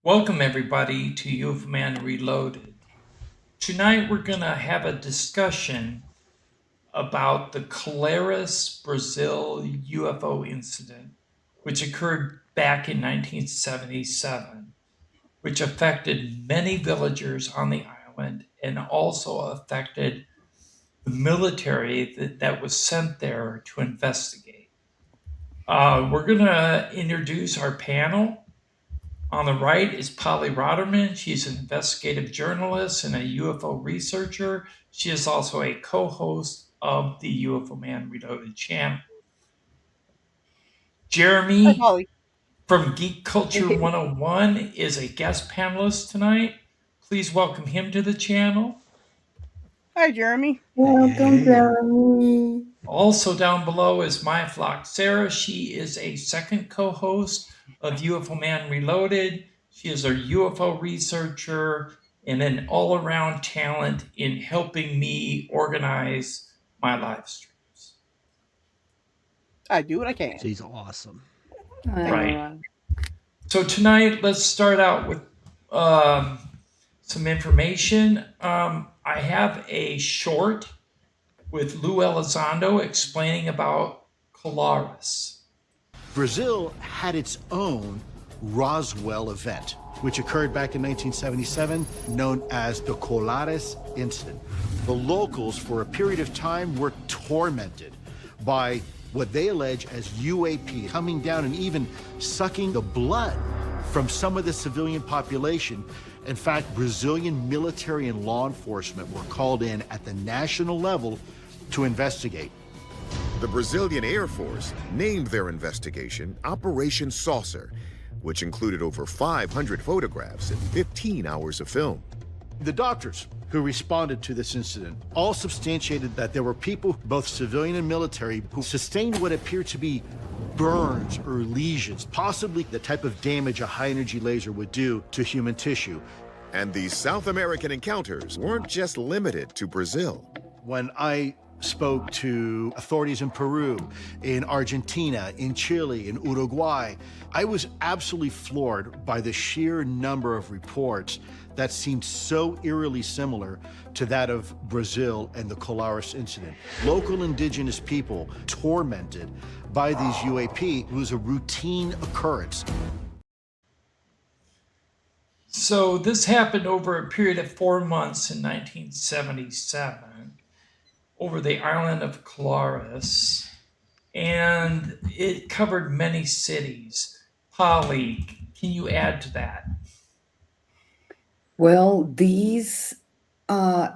Welcome, everybody, to UFO Man Reloaded. Tonight, we're going to have a discussion about the Colares Brazil UFO incident, which occurred back in 1977, which affected many villagers on the island and also affected the military that was sent there to investigate. We're going to introduce our panel. On the right is Polly Rotterman. She's an investigative journalist and a UFO researcher. She is also a co-host of the UFO Man Reloaded channel. Hi, Jeremy Holly. from Geek Culture 101 is a guest panelist tonight. Please welcome him to the channel. Hi, Jeremy. Welcome, Hey. Jeremy. Also down below is Maya Flock Sarah. She is a second co-host of UFO Man Reloaded. She is a UFO researcher and an all-around talent in helping me organize my live streams. I do what I can. She's awesome. Right. So tonight, let's start out with some information. I have a short with Lou Elizondo explaining about Colares. Brazil had its own Roswell event, which occurred back in 1977, known as the Colares incident. The locals, for a period of time, were tormented by what they allege as UAP coming down and even sucking the blood from some of the civilian population. In fact, Brazilian military and law enforcement were called in at the national level to investigate. The Brazilian Air Force named their investigation Operation Saucer, which included over 500 photographs and 15 hours of film. The doctors who responded to this incident all substantiated that there were people, both civilian and military, who sustained what appeared to be burns or lesions, possibly the type of damage a high-energy laser would do to human tissue. And these South American encounters weren't just limited to Brazil. When I spoke to authorities in Peru, in Argentina, in Chile, in Uruguay, I was absolutely floored by the sheer number of reports that seemed so eerily similar to that of Brazil and the Colares incident. Local indigenous people tormented by these UAP was a routine occurrence. So this happened over a period of 4 months in 1977 over the island of Colares, and it covered many cities. Polly, can you add to that? Well, this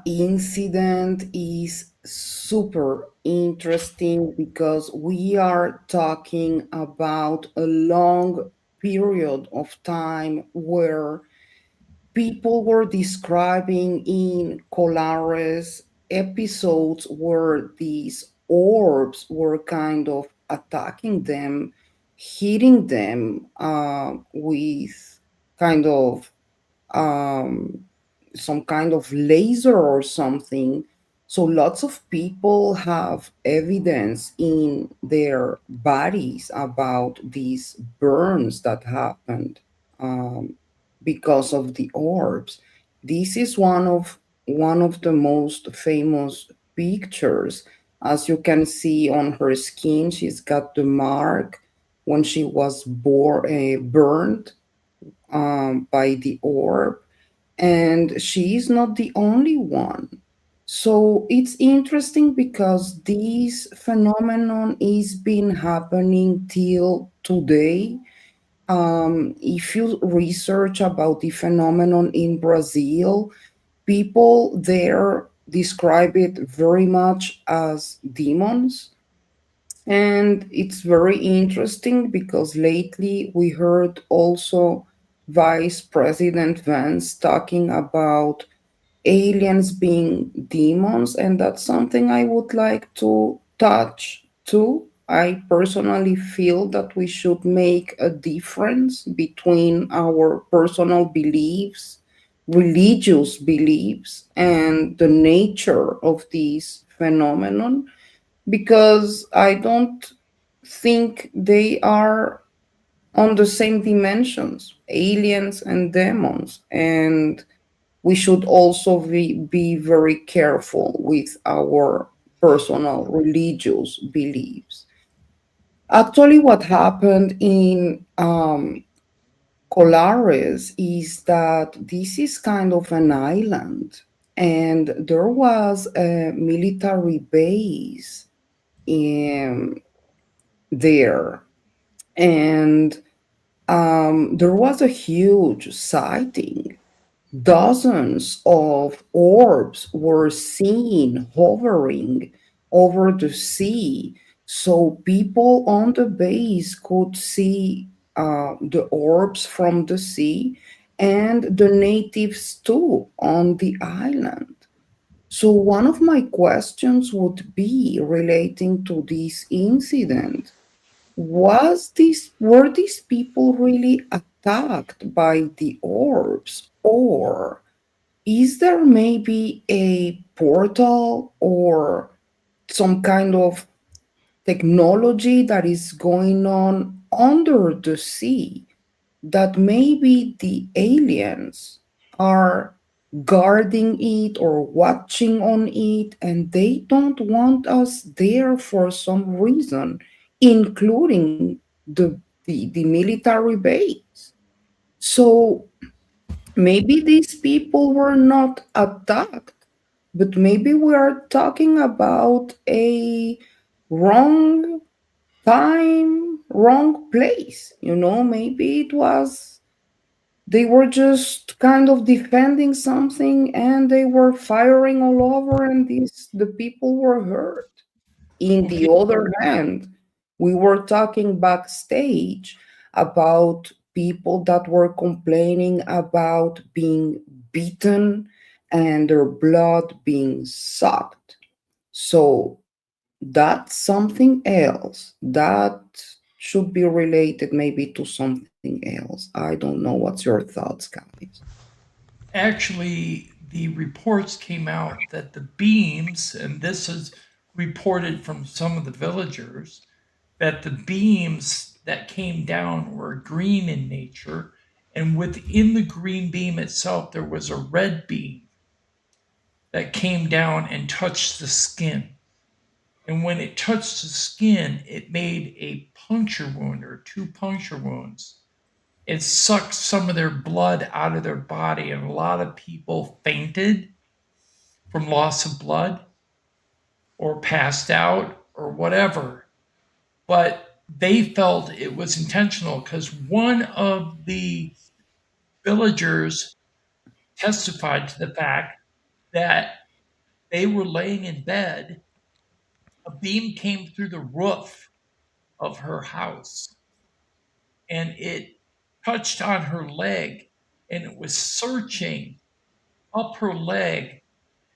incident is super interesting because we are talking about a long period of time where people were describing in Colares episodes where these orbs were kind of attacking them, hitting them with kind of some kind of laser or something. So lots of people have evidence in their bodies about these burns that happened because of the orbs. This is one of the most famous pictures. As you can see on her skin, she's got the mark when she was burned by the orb, and she is not the only one. So it's interesting because this phenomenon is been happening till today. If you research about the phenomenon in Brazil, people there describe it very much as demons. And it's very interesting because lately we heard also Vice President Vance talking about aliens being demons, and that's something I would like to touch too. I personally feel that we should make a difference between our personal beliefs, religious beliefs, and the nature of this phenomenon, because I don't think they are on the same dimensions, aliens and demons. And we should also be very careful with our personal religious beliefs. Actually, what happened in Colares is that this is kind of an island, and there was a military base in there, and there was a huge sighting. Dozens of orbs were seen hovering over the sea, so people on the base could see the orbs from the sea and the natives too on the island. So, one of my questions would be relating to this incident. Were these people really attacked by the orbs, or is there maybe a portal or some kind of technology that is going on under the sea that maybe the aliens are guarding it or watching on it, and they don't want us there for some reason, including the military base? So maybe these people were not attacked, but maybe we are talking about a wrong time, wrong place. Maybe it was they were just kind of defending something and they were firing all over, and the people were hurt. In the Okay. other hand, we were talking backstage about people that were complaining about being beaten and their blood being sucked. So that's something else. That should be related maybe to something else. I don't know. What's your thoughts, guys? Actually, the reports came out that the beams, and this is reported from some of the villagers, that the beams that came down were green in nature, and within the green beam itself, there was a red beam that came down and touched the skin. And when it touched the skin, it made a puncture wound or two puncture wounds. It sucked some of their blood out of their body, and a lot of people fainted from loss of blood or passed out or whatever. But they felt it was intentional because one of the villagers testified to the fact that they were laying in bed. A beam came through the roof of her house and it touched on her leg and it was searching up her leg,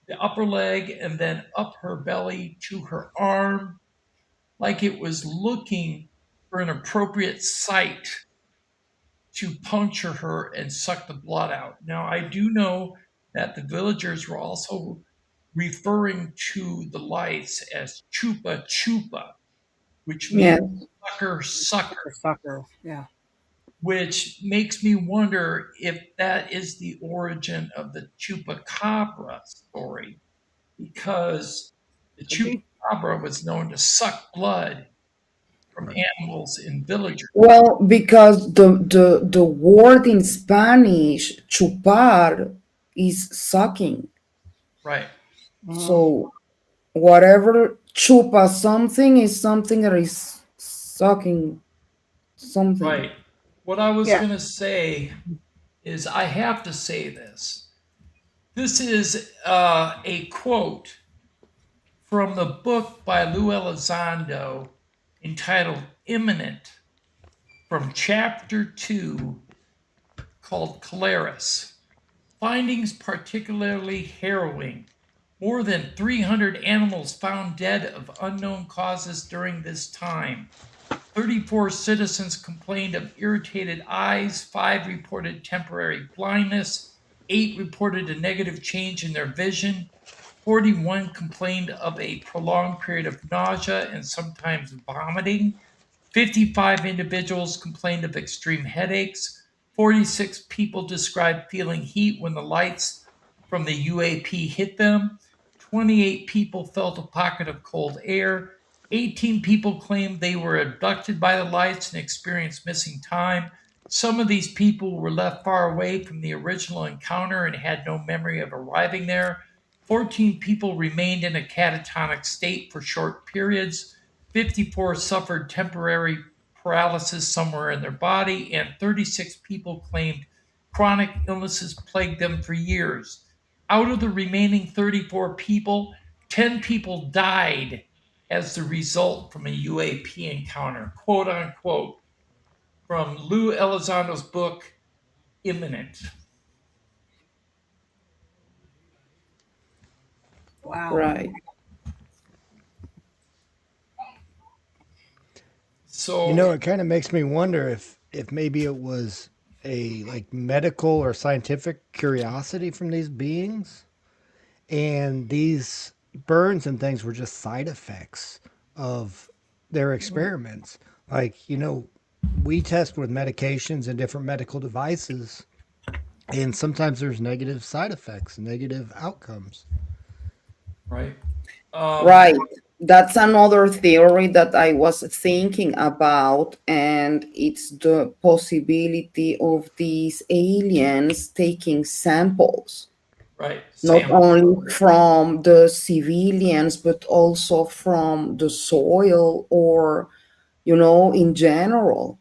the upper leg, and then up her belly to her arm, like it was looking for an appropriate site to puncture her and suck the blood out. Now, I do know that the villagers were also referring to the lights as chupa chupa, which Yes. means sucker sucker, Sucker. Yeah. which makes me wonder if that is the origin of the chupacabra story, because the Could be. chupacabra was known to suck blood from animals in villagers. Well, because the word in Spanish, chupar, is sucking. Right, So whatever chupa something is something that is sucking something. right. What I was Yeah. going to say is I have to say this. This is a quote from the book by Lou Elizondo entitled Imminent, from chapter 2, called Colares. Findings particularly harrowing. More than 300 animals found dead of unknown causes during this time. 34 citizens complained of irritated eyes, 5 reported temporary blindness, 8 reported a negative change in their vision, 41 complained of a prolonged period of nausea and sometimes vomiting. 55 individuals complained of extreme headaches. 46 people described feeling heat when the lights from the UAP hit them. 28 people felt a pocket of cold air. 18 people claimed they were abducted by the lights and experienced missing time. Some of these people were left far away from the original encounter and had no memory of arriving there. 14 people remained in a catatonic state for short periods. 54 suffered temporary paralysis somewhere in their body, and 36 people claimed chronic illnesses plagued them for years. Out of the remaining 34 people, 10 people died as the result from a UAP encounter, quote unquote, from Lou Elizondo's book, Imminent. Wow. Right. So, It kind of makes me wonder if maybe it was a like medical or scientific curiosity from these beings, and these burns and things were just side effects of their experiments. Like, we test with medications and different medical devices, and sometimes there's negative side effects, negative outcomes. right. Right. That's another theory that I was thinking about, and it's the possibility of these aliens taking samples, Right. not Sam. only from the civilians, but also from the soil or, in general.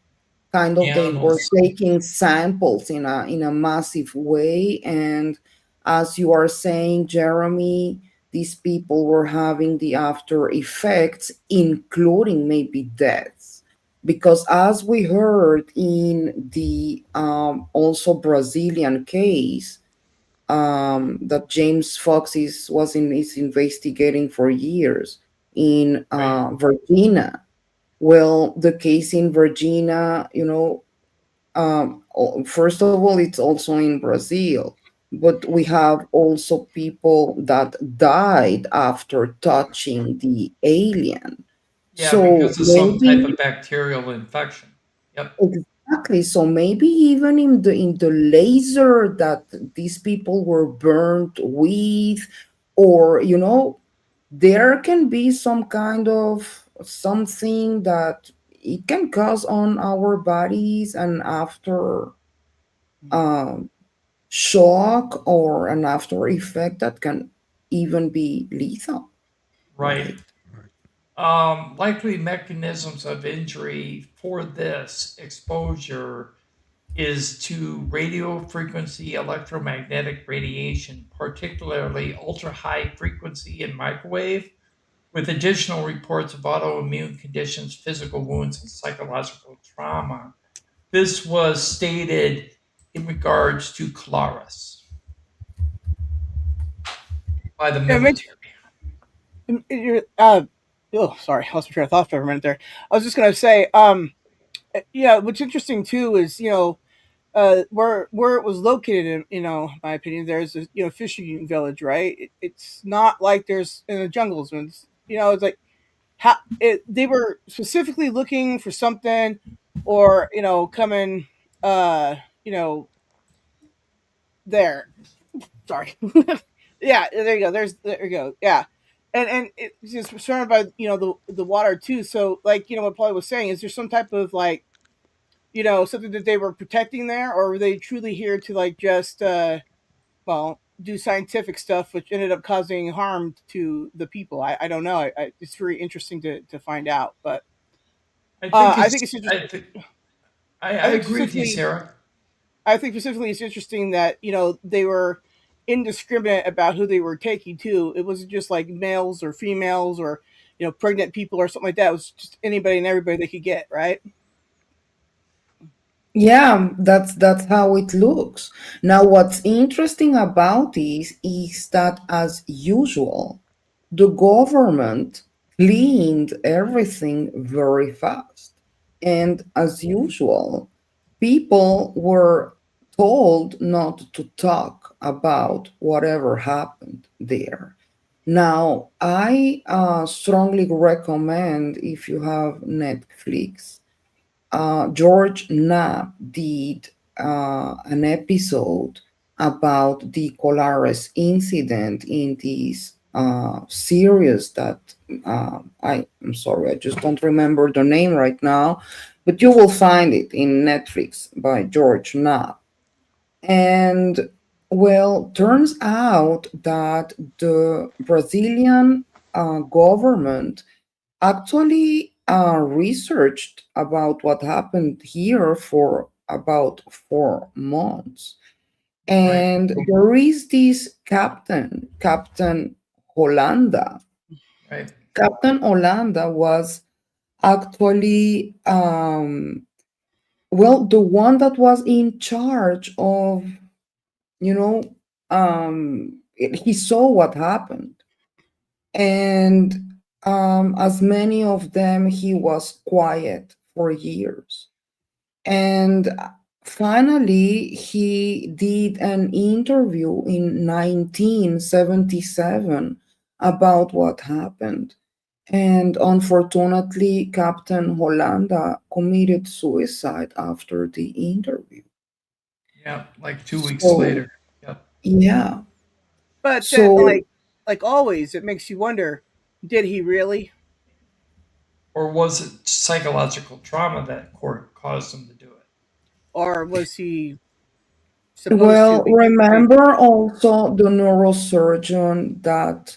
Kind of they were Animals. taking samples in a massive way, and as you are saying, Jeremy, these people were having the after effects, including maybe deaths, because as we heard in the also Brazilian case, that James Fox is investigating for years in Right. Virginia. Well, the case in Virginia, first of all, it's also in Brazil, but we have also people that died after touching the alien. Yeah, So because of some type maybe of bacterial infection. Yep. exactly. So maybe even in the laser that these people were burnt with, or there can be some kind of something that it can cause on our bodies, and after um, shock or an after effect that can even be lethal, Right. right? Likely mechanisms of injury for this exposure is to radio frequency electromagnetic radiation, particularly ultra high frequency and microwave, with additional reports of autoimmune conditions, physical wounds, and psychological trauma. This was stated in regards to Colares by the Yeah, it makes military. oh, sorry, I lost my train of thought for a minute there. I was just gonna say, yeah, what's interesting too is where it was located in, in my opinion, there's a fishing village, right? It's not like there's in the jungles, and it's like how they were specifically looking for something, or coming, uh, you know, there. Sorry. Yeah, there you go. There you go. Yeah, and it's just surrounded by the water too. So like what Paul was saying, is there some type of like something that they were protecting there, or were they truly here to like just do scientific stuff, which ended up causing harm to the people? I don't know. It's very interesting to find out, but I think I think it's. it's interesting. I I think agree with you, specifically, Sarah. I think specifically it's interesting that they were indiscriminate about who they were taking too. It wasn't just like males or females or pregnant people or something like that. It was just anybody and everybody they could get, right? Yeah, that's how it looks. Now, what's interesting about this is that, as usual, the government cleaned everything very fast. And as usual, people were told not to talk about whatever happened there. Now, I strongly recommend, if you have Netflix, George Knapp did an episode about the Colares incident in this series that I'm sorry, I just don't remember the name right now, but you will find it in Netflix by George Knapp. And well, turns out that the Brazilian government actually researched about what happened here for about 4 months. Right. And there is this Captain Hollanda. Right. Captain Hollanda was actually, well, the one that was in charge of, you know, he saw what happened. And as many of them, he was quiet for years. And finally, he did an interview in 1977 about what happened. And unfortunately, Captain Hollanda committed suicide after the interview. Yeah, like 2 weeks So, later. Yep. yeah. But then, So, like always, it makes you wonder: did he really, Or was it psychological trauma that caused him to do it? or was he supposed to well, be? remember also the neurosurgeon that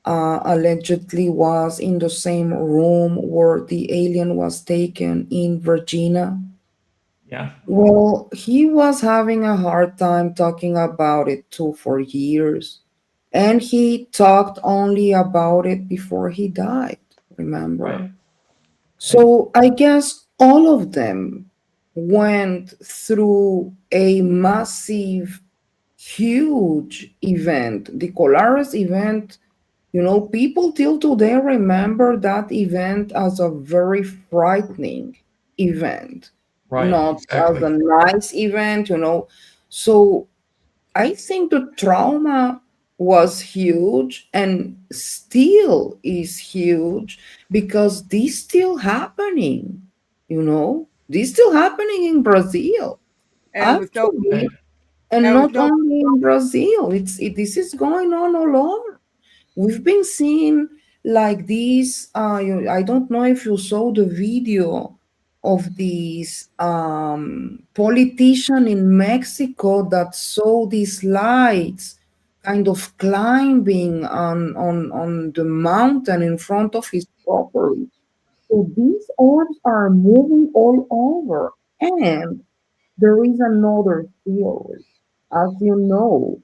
allegedly was in the same room where the alien was taken in Virginia. Yeah. Well, he was having a hard time talking about it too for years. And he talked only about it before he died, Right. remember? Right. So I guess all of them went through a massive, huge event. The Colares event, people till today remember that event as a very frightening event, Right. not as a Exactly. nice event. So I think the trauma was huge and still is huge because this still happening, this still happening in Brazil, And with no, actually, Right. and and with not no, only in Brazil. This is going on all over. We've been seeing like these. I don't know if you saw the video of these politician in Mexico that saw these lights kind of climbing on the mountain in front of his property. So these orbs are moving all over. And there is another theory. As you know,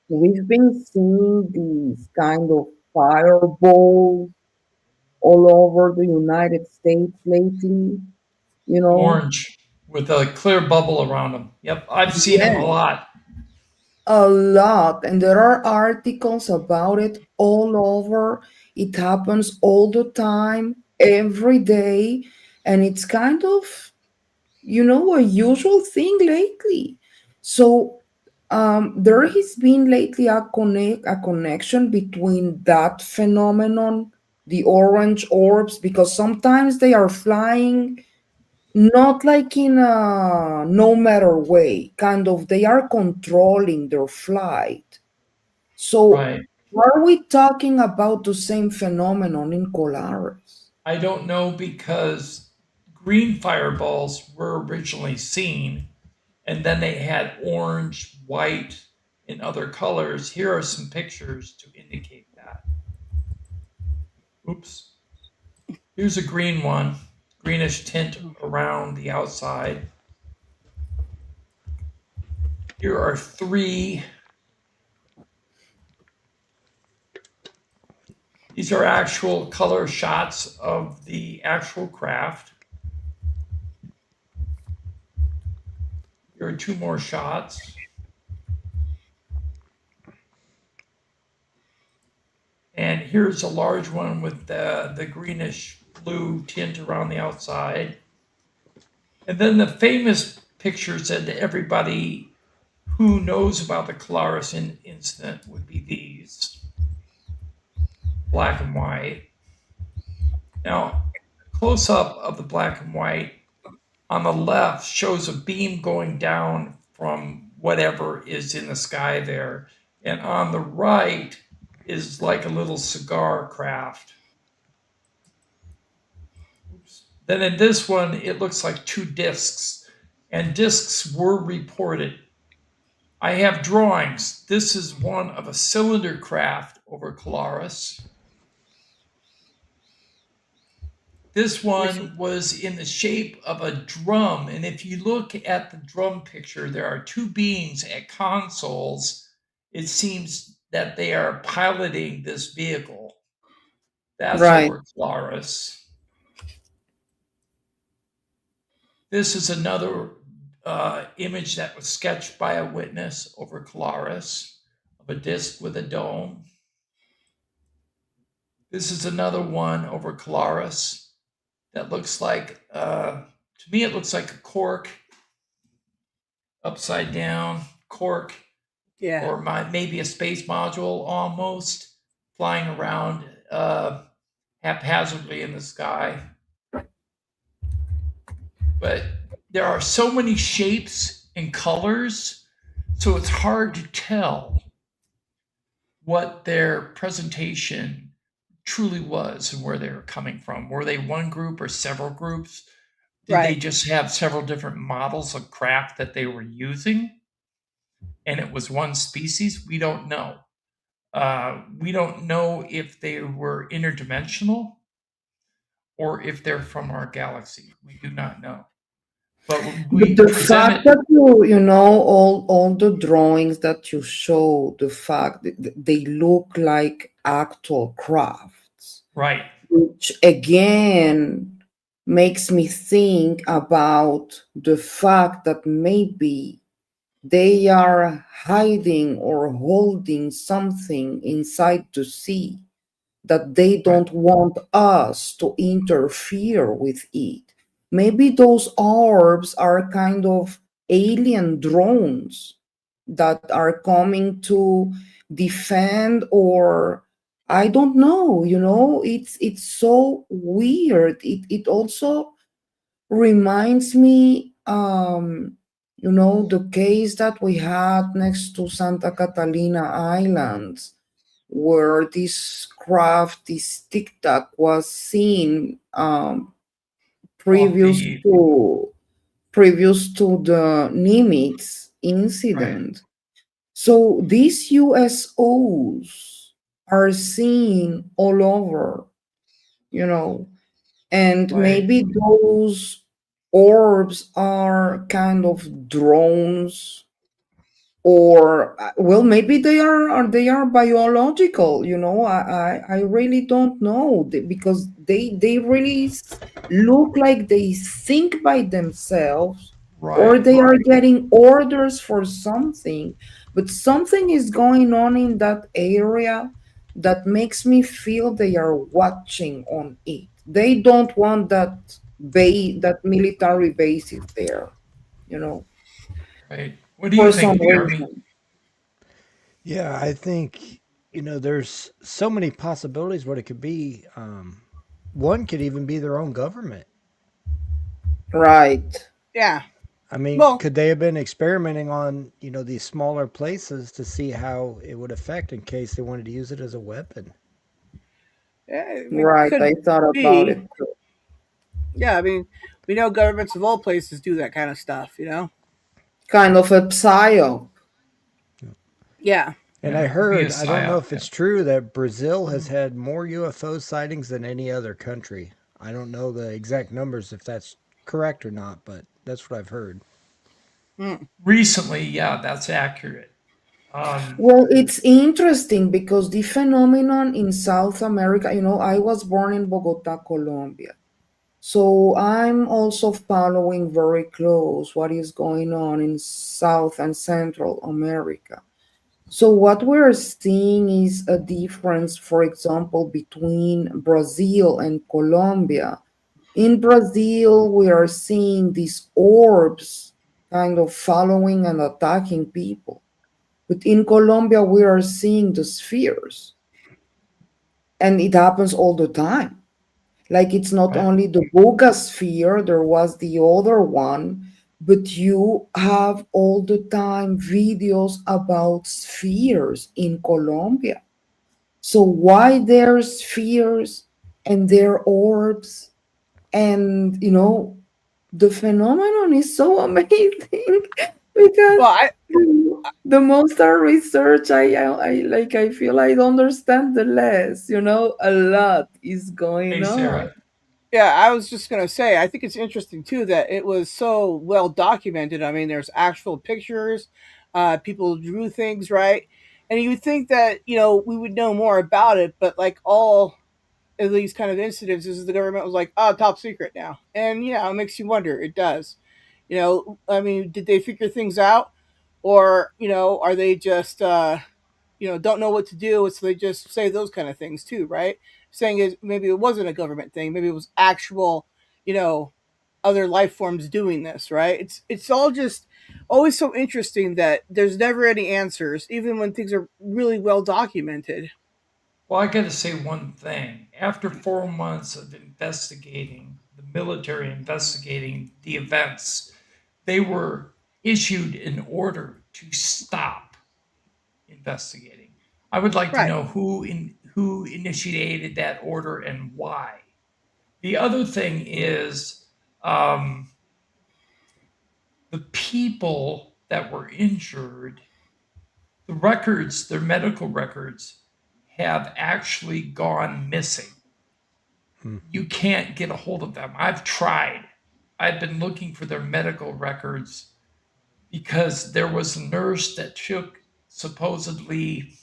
we've been seeing these kind of fireballs all over the United States lately, you know? Orange with a clear bubble around them. Yep. I've seen them a Yes, lot. a lot. And there are articles about it all over. It happens all the time, every day. And it's kind of, a usual thing lately. So there has been lately a connection between that phenomenon, the orange orbs, because sometimes they are flying not like in a no matter way, kind of they are controlling their flight. So Right. are we talking about the same phenomenon in Colares? I don't know because green fireballs were originally seen, and then they had orange, white, and other colors. Here are some pictures to indicate that. Oops. Here's a green one, greenish tint around the outside. Here are three. These are actual color shots of the actual craft. Here are two more shots. And here's a large one with the greenish blue tint around the outside. And then the famous pictures that everybody who knows about the Colares incident would be these, black and white. Now, close up of the black and white, on the left shows a beam going down from whatever is in the sky there. And on the right is like a little cigar craft. Oops. Then in this one, it looks like two discs, and discs were reported. I have drawings. This is one of a cylinder craft over Colares. This one was in the shape of a drum, and if you look at the drum picture, there are two beings at consoles. It seems that they are piloting this vehicle. That's Right. over Colares. This is another image that was sketched by a witness over Colares of a disc with a dome. This is another one over Colares that looks like, to me, it looks like a cork, upside down cork, Yeah. or maybe a space module almost, flying around haphazardly in the sky. But there are so many shapes and colors, so it's hard to tell what their presentation truly was and where they were coming from. Were they one group or several groups? Did they Right. just have several different models of craft that they were using? And it was one species? We don't know. We don't know if they were interdimensional or if they're from our galaxy. We do not know. But But we the fact presented, that you know, all the drawings that you show, the fact that they look like actual crafts, right, which again makes me think about the fact that maybe they are hiding or holding something inside the sea that they right, don't want us to interfere with it. Maybe those orbs are kind of alien drones that are coming to defend, or I don't know, you know, it's so weird. It also reminds me, you know, the case that we had next to Santa Catalina Islands, where this craft, this tic tac, was seen off previous the, to the Nimitz right, incident. So these USOs are seen all over, you know, and right, maybe those orbs are kind of drones, or well, maybe they are biological, you know. I really don't know, because they really look like they think by themselves, or right, they are getting orders for something. But something is going on in that area that makes me feel they are watching on it. They don't want that military bases there, you know, right. What do you for some think, Jeremy? reason. Yeah, I think, there's so many possibilities what it could be. One could even be their own government. Right. Yeah. I mean, Well, could they have been experimenting on, these smaller places to see how it would affect in case they wanted to use it as a weapon? it Right. could I thought about be. it too. Yeah. I mean, we know governments of all places do that kind of stuff. You know. Kind of a psyop. Yeah. And Yeah, I it could be a heard, I don't know psyop. if Yeah. it's true, that Brazil has had more UFO sightings than any other country. I don't know the exact numbers if that's correct or not, but that's what I've heard. Mm. Recently, yeah, that's accurate. Um, Well, it's interesting because the phenomenon in South America, you know, I was born in Bogota, Colombia. So I'm also following very close what is going on in South and Central America. So what we're seeing is a difference, for example, between Brazil and Colombia. In Brazil, we are seeing these orbs kind of following and attacking people. But in Colombia, we are seeing the spheres, and it happens all the time. Like it's not Right. only the Boga sphere, there was the other one, but you have all the time videos about spheres in Colombia. So why their spheres and their orbs, and the phenomenon is so amazing because Well, I the most I research, I feel I understand the less. A lot is going Hey, on. Sarah. yeah, I was just gonna say, I think it's interesting too that it was so well documented. I mean, there's actual pictures, people drew things, right? And you would think that we would know more about it, but like all of these kind of incidences, the government was like, "Oh, top secret now," and it makes you wonder. It does. I mean, did they figure things out, or are they just don't know what to do, so they just say those kind of things too, right? Saying is maybe it wasn't a government thing, maybe it was actual, you know, other life forms doing this, right? It's all just always so interesting that there's never any answers, even when things are really well documented. Well, I got to say one thing. After 4 months of investigating, the military investigating the events, they were issued an order to stop investigating. I would like to Right, know who initiated that order and why. The other thing is um, the people that were injured, the records, their medical records, have actually gone missing. Hmm. You can't get a hold of them. I've tried. I've been looking for their medical records because there was a nurse that took supposedly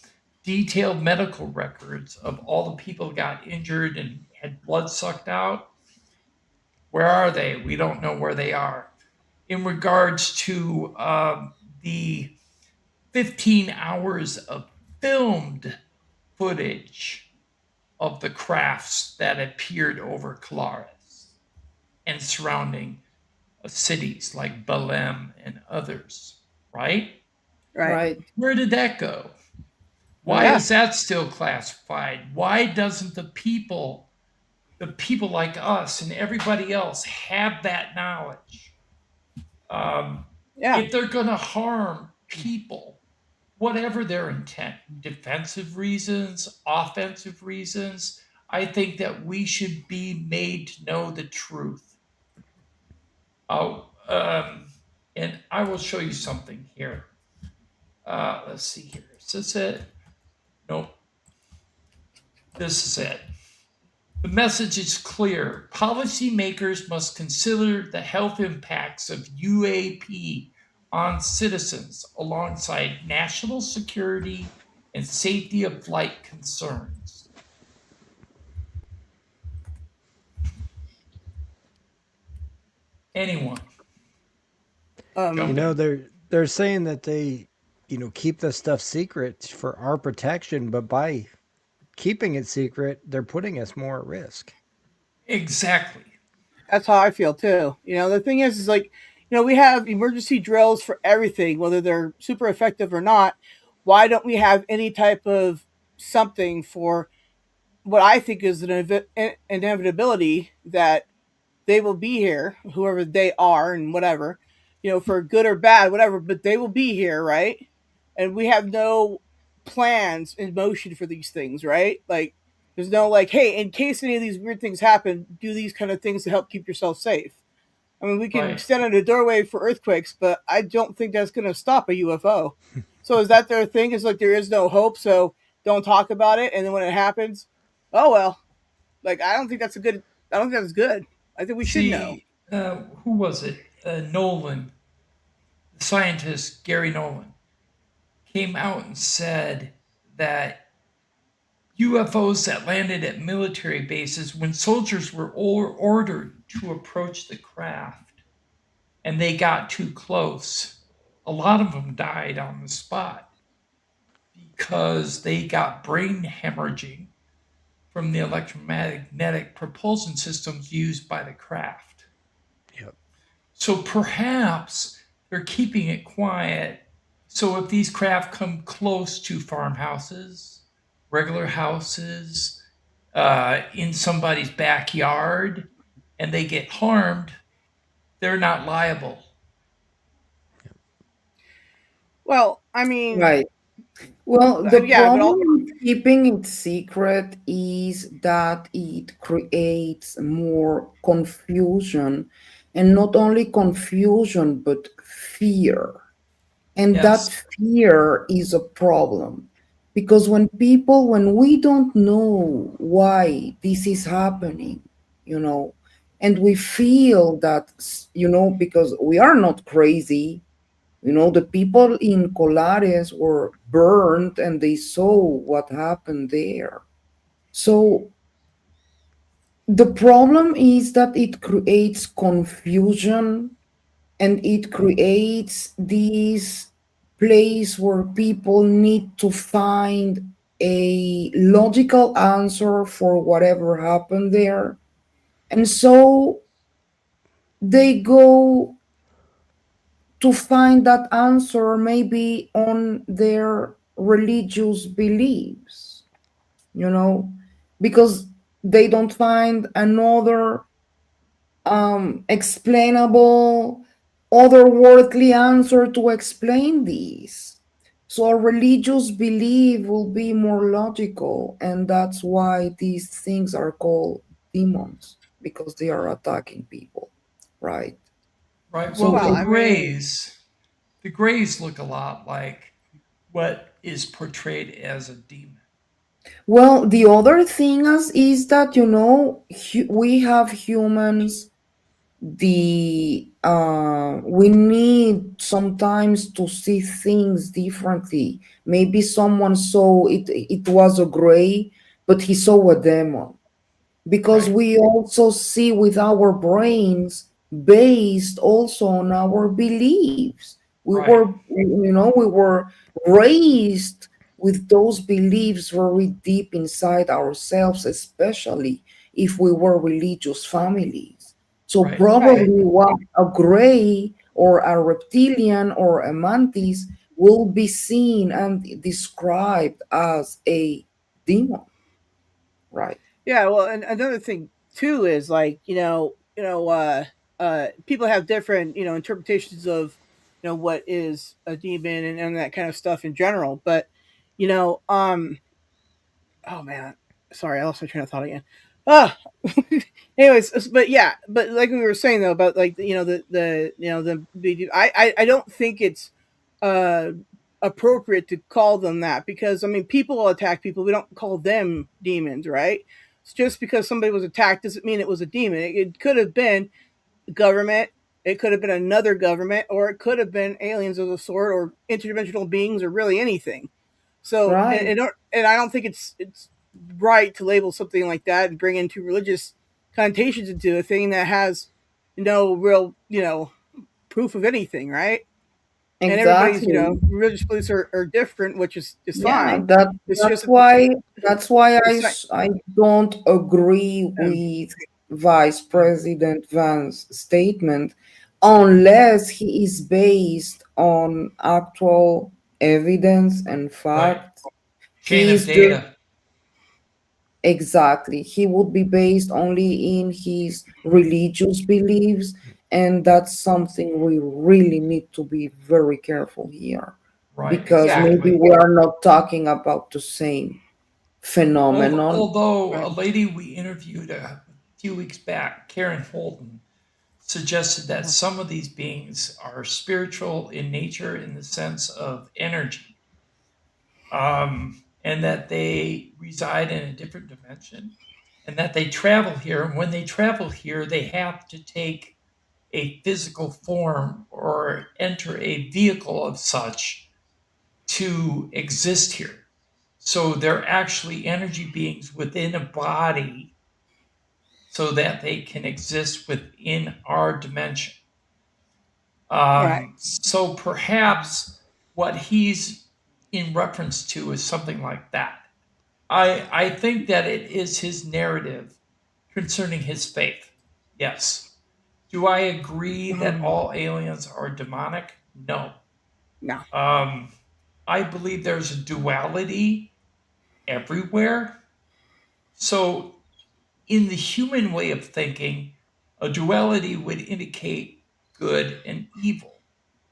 detailed medical records of all the people who got injured and had blood sucked out. Where are they? We don't know where they are. In regards to the 15 hours of filmed footage of the crafts that appeared over Colares and surrounding cities like Belém and others, right? right. Right. Where did that go? Why Right. Yeah, is that still classified? Why doesn't the people like us and everybody else have that knowledge? Um, yeah. if they're going to harm people, whatever their intent, defensive reasons, offensive reasons, I think that we should be made to know the truth. Oh, and I will show you something here. Let's see here. Is this it? Nope. This is it. The message is clear. Policymakers must consider the health impacts of UAP on citizens alongside national security and safety of flight concerns. Anyone, Um, You jump know, in. they're saying that they, keep this stuff secret for our protection, but by keeping it secret, they're putting us more at risk. Exactly. that's how I feel too. The thing is like, we have emergency drills for everything, whether they're super effective or not. Why don't we have any type of something for what I think is an inevitability that they will be here, whoever they are and whatever, for good or bad, whatever, but they will be here, right? And we have no plans in motion for these things, right? Like, there's no like, hey, in case any of these weird things happen, do these kind of things to help keep yourself safe. I mean, we can Right. stand in a doorway for earthquakes, but I don't think that's going to stop a UFO. So is that their thing? Is like there is no hope, so don't talk about it, and then when it happens, oh well. Like I don't think that's a good. I don't think that's good. I think we should know. See, who was it? Nolan, the scientist Gary Nolan, came out and said that UFOs that landed at military bases when soldiers were ordered to approach the craft and they got too close. A lot of them died on the spot because they got brain hemorrhaging from the electromagnetic propulsion systems used by the craft. Yep. So perhaps they're keeping it quiet. So if these craft come close to farmhouses, regular houses, in somebody's backyard and they get harmed, they're not liable. Well, I mean, Right. Well, the yeah, but problem all with keeping it secret is that it creates more confusion, and not only confusion, but fear. And that Yes, fear is a problem because when we don't know why this is happening, you know, and we feel that, because we are not crazy, the people in Colares were burned and they saw what happened there. So the problem is that it creates confusion, and it creates this place where people need to find a logical answer for whatever happened there. And so they go to find that answer maybe on their religious beliefs, you know, because they don't find another explainable, otherworldly answer to explain these. So a religious belief will be more logical, and that's why these things are called demons, because they are attacking people, right? right. Well, So well, the I mean, Greys look a lot like what is portrayed as a demon. well, the other thing is that we have humans, we need sometimes to see things differently. Maybe someone saw it was a gray, but he saw a demon, because Right, we also see with our brains, based also on our beliefs. right, We were raised with those beliefs very deep inside ourselves, especially if we were religious families. So right, right. probably what a gray or a reptilian or a mantis will be seen and described as a demon, right? Yeah, well, and another thing too is like people have different interpretations of what is a demon and that kind of stuff in general. But you know, oh man, sorry, I lost my train of thought again. Ah, anyways, but yeah, but like we were saying though about like I don't think it's uh appropriate to call them that, because I mean people attack people. We don't call them demons, right? It's just because somebody was attacked doesn't mean it was a demon. It could have been government. It could have been another government, or it could have been aliens of a sort, or interdimensional beings, or really anything. So, Right. and I don't think it's right to label something like that and bring into religious connotations into a thing that has no real, proof of anything, right? And everybody's, Exactly. religious beliefs are different, which is Yeah, fine. that It's just that's that why that's why it's not. I don't agree Um, with Vice President Vance's statement unless he is based on actual evidence and right. fact. Chain He of is just data. exactly. He would be based only in his religious beliefs, and that's something we really need to be very careful here, Right, because yeah, maybe exactly. we are not talking about the same phenomenon. Although a right, lady we interviewed a few weeks back, Karen Holden, suggested that some of these beings are spiritual in nature in the sense of energy, and that they reside in a different dimension, and that they travel here. And when they travel here, they have to take a physical form or enter a vehicle of such to exist here. So they're actually energy beings within a body so that they can exist within our dimension. right. So perhaps what he's in reference to is something like that. I think that it is his narrative concerning his faith. Yes. Do I agree that Mm, all aliens are demonic? No. no. I believe there's a duality everywhere. So, in the human way of thinking, a duality would indicate good and evil.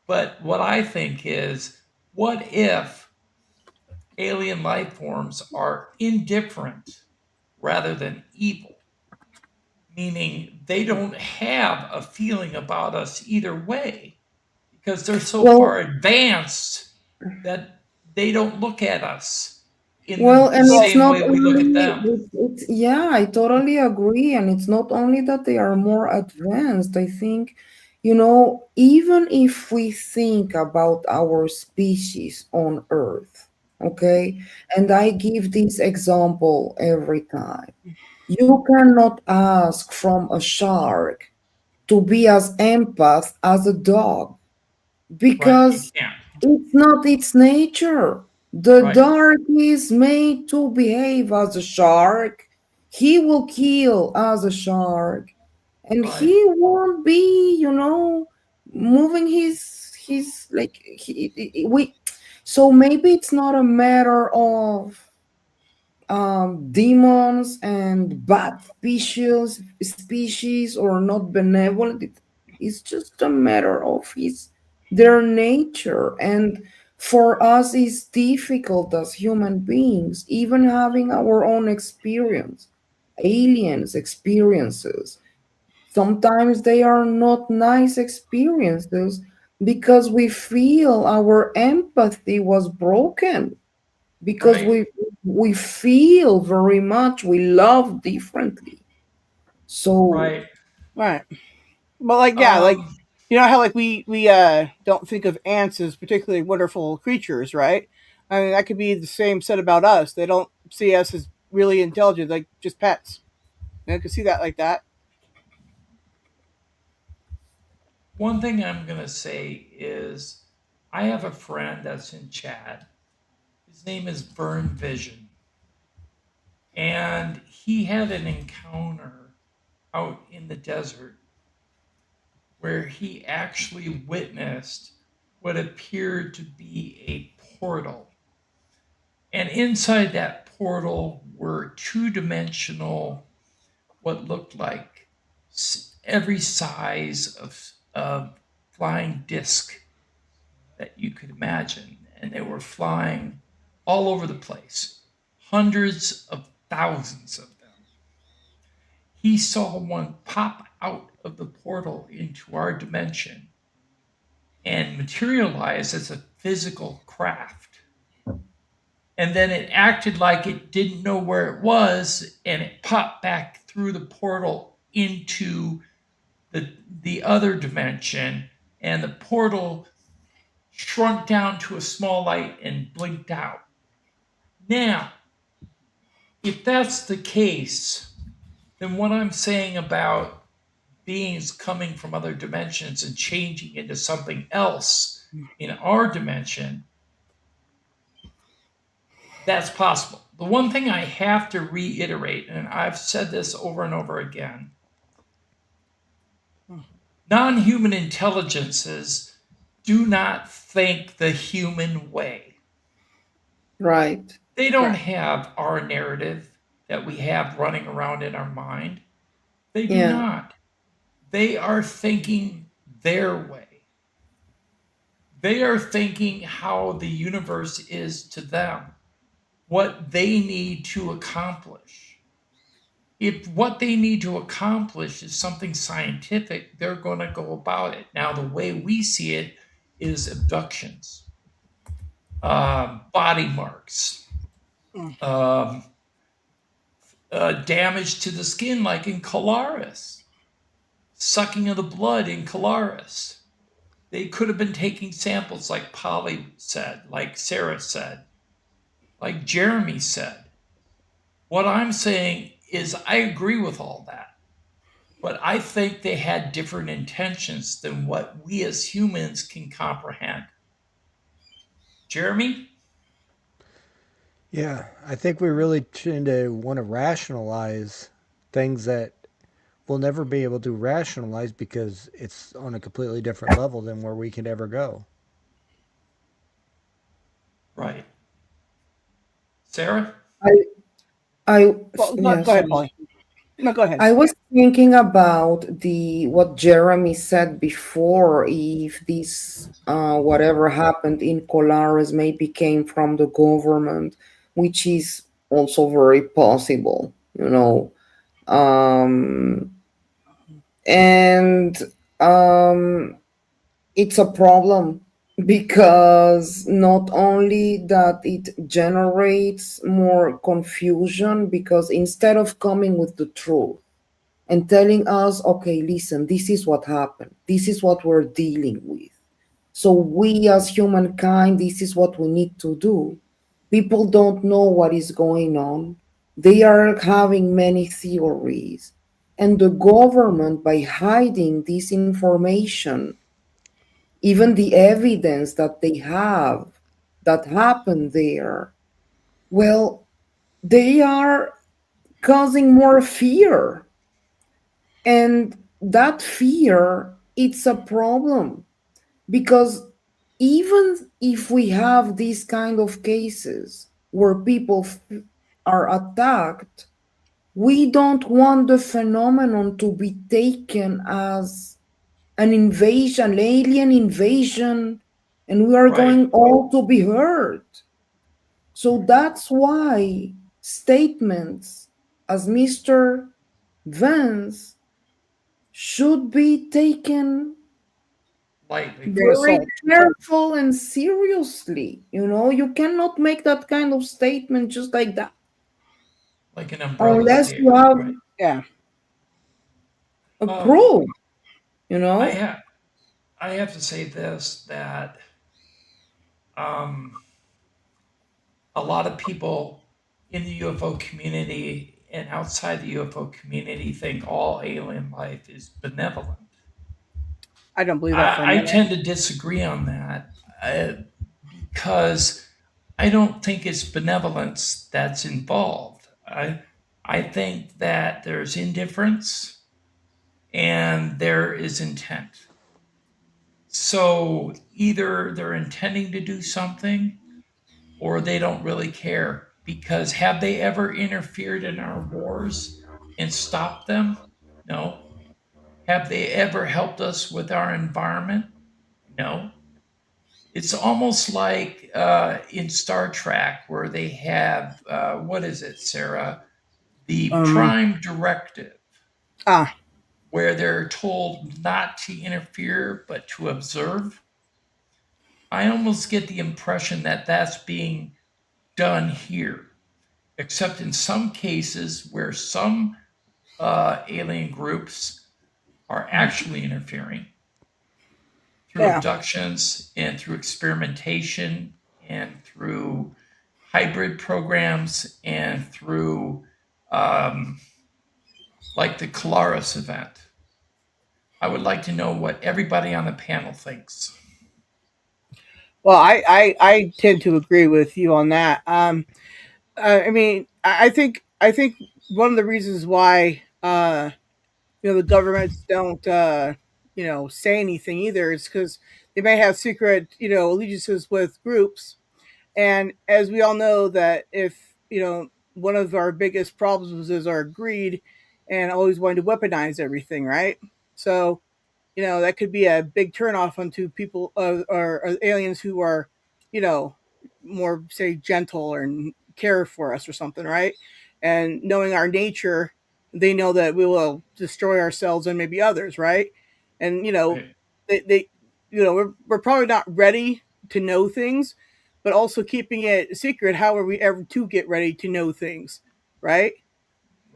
But what I think is, what if alien life forms are indifferent rather than evil? Meaning they don't have a feeling about us either way because they're so far Well, advanced that they don't look at us in well, the and it's same not way we look at only, them. yeah, I totally agree. And it's not only that they are more advanced. I think, you know, even if we think about our species on Earth, okay, and I give this example every time, you cannot ask from a shark to be as empath as a dog Right? You because can't. it's not its nature. The Right? dog is made to behave as a shark. He will kill as a shark, and Right? he won't be, you know, moving his like we. So maybe it's not a matter of demons and bad species or not benevolent. It's just a matter of his their nature. And for us it's difficult as human beings, even having our own experience, aliens experiences. Sometimes they are not nice experiences because we feel our empathy was broken, because Right? we feel very much, we love differently. So Right? Right. But like, yeah, like, Um, you know how like we don't think of ants as particularly wonderful creatures, right? I mean, that could be the same said about us. They don't see us as really intelligent, like just pets. And I could see that like that. one thing I'm going to say is I have a friend that's in Chad. His name is Vern Vision. And he had an encounter out in the desert where he actually witnessed what appeared to be a portal. And inside that portal were two dimensional, what looked like every size of flying disc that you could imagine. And they were flying all over the place, hundreds of thousands of them. He saw one pop out of the portal into our dimension and materialize as a physical craft. And then it acted like it didn't know where it was and it popped back through the portal into the other dimension, and the portal shrunk down to a small light and blinked out. Now, if that's the case, then what I'm saying about beings coming from other dimensions and changing into something else in our dimension, that's possible. The one thing I have to reiterate, and I've said this over and over again, non human intelligences do not think the human way. right, They don't Right. have our narrative that we have running around in our mind. They do yeah, not. They are thinking their way. They are thinking how the universe is to them, what they need to accomplish. If what they need to accomplish is something scientific, they're going to go about it. Now, the way we see it is abductions, body marks, Mm. um, damage to the skin, like in Colares, sucking of the blood in Colares. They could have been taking samples, like Polly said, like Sarah said, like Jeremy said. What I'm saying is, I agree with all that, but I think they had different intentions than what we as humans can comprehend. Jeremy? Yeah, I think we really tend to want to rationalize things that we'll never be able to rationalize because it's on a completely different level than where we could ever go. Right. Sarah? I I Well, yeah, go ahead, sorry. Polly. No, go ahead. I was thinking about the what Jeremy said before. If this whatever happened in Colares maybe came from the government, which is also very possible, you know. Um, and um, it's a problem because not only that it generates more confusion, because instead of coming with the truth and telling us, okay, listen, this is what happened, this is what we're dealing with, so we as humankind, this is what we need to do. People don't know what is going on. They are having many theories. And the government, by hiding this information, even the evidence that they have that happened there, well, they are causing more fear. And that fear, it's a problem because even if we have these kind of cases where people are attacked, we don't want the phenomenon to be taken as an invasion, alien invasion, and we are Right. going all to be hurt. So that's why statements as Mr. Vance should be taken Lightly. Grain of very salt. careful and seriously. You cannot make that kind of statement just like that Like an umbrella unless you statement, have right? Yeah. a Um, proof, you I know? have I have to say this that um, a lot of people in the UFO community and outside the UFO community think all alien life is benevolent. I don't believe that for a I minute. tend to disagree on that because I don't think it's benevolence that's involved. I think that there's indifference and there is intent. So either they're intending to do something or they don't really care. Because have they ever interfered in our wars and stopped them? No. Have they ever helped us with our environment? No. It's almost like in Star Trek, where they have what is it, Sarah? The Um. Prime Directive, Ah. where they're told not to interfere but to observe. I almost get the impression that that's being done here, except in some cases where some alien groups are actually interfering through Yeah. abductions and through experimentation and through hybrid programs and through um, like the Colares event. I would like to know what everybody on the panel thinks. Well, I tend to agree with you on that. I mean, I think one of the reasons why the governments don't say anything either is because they may have secret allegiances with groups, and as we all know that if one of our biggest problems is our greed and always wanting to weaponize everything, right? So that could be a big turnoff onto people or aliens who are you know more say gentle or care for us or something, right? And knowing our nature, they know that we will destroy ourselves and maybe others, right? And Right, they we're probably not ready to know things, but also keeping it secret, how are we ever to get ready to know things, right?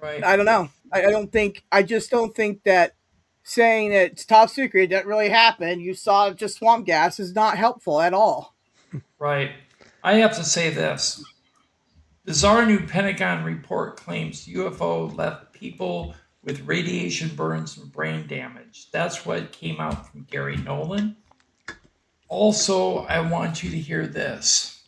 right, I don't know. I don't think. I just don't think that saying that it's top secret that really happened. You saw just swamp gas is not helpful at all. right. I have to say this. Bizarre new Pentagon report claims UFO left people with radiation burns and brain damage. That's what came out from Gary Nolan. Also, I want you to hear this.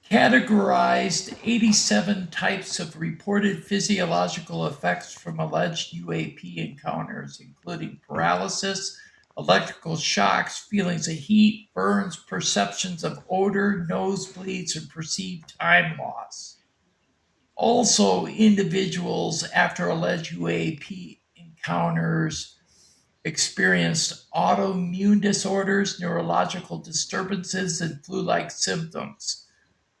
Categorized 87 types of reported physiological effects from alleged UAP encounters, including paralysis, electrical shocks, feelings of heat, burns, perceptions of odor, nosebleeds, and perceived time loss. Also, individuals after alleged UAP encounters experienced autoimmune disorders, neurological disturbances, and flu like symptoms.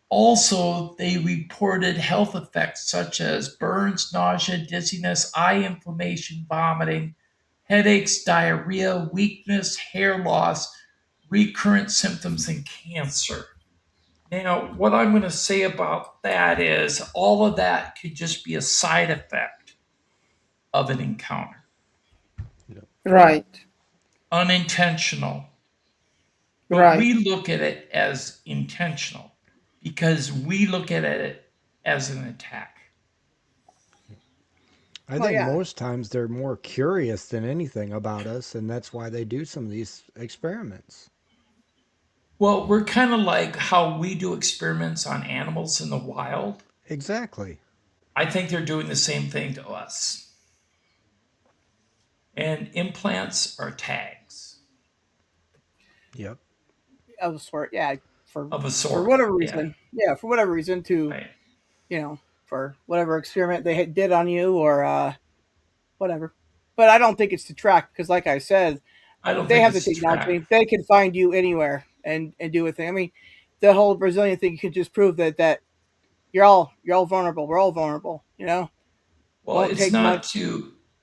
Also, they reported health effects such as burns, nausea, dizziness, eye inflammation, vomiting, headaches, diarrhea, weakness, hair loss, recurrent symptoms, and cancer. Now, what I'm going to say about that is all of that could just be a side effect of an encounter, Right, unintentional. But right. we look at it as intentional because we look at it as an attack. I Well, think yeah. most times they're more curious than anything about us, and that's why they do some of these experiments. Well, we're kind of like how we do experiments on animals in the wild. Exactly. I think they're doing the same thing to us. And implants are tags Yep. Of a sort, yeah. For of a for sort. whatever Yeah, reason, yeah, for whatever reason, to right. for whatever experiment they did on you, or whatever. But I don't think it's to track because, like I said, I don't they think have the it's a track. technology. They can find you anywhere and do a thing. I mean, the whole Brazilian thing could just prove that you're all vulnerable. We're all vulnerable. Well, Won't take much.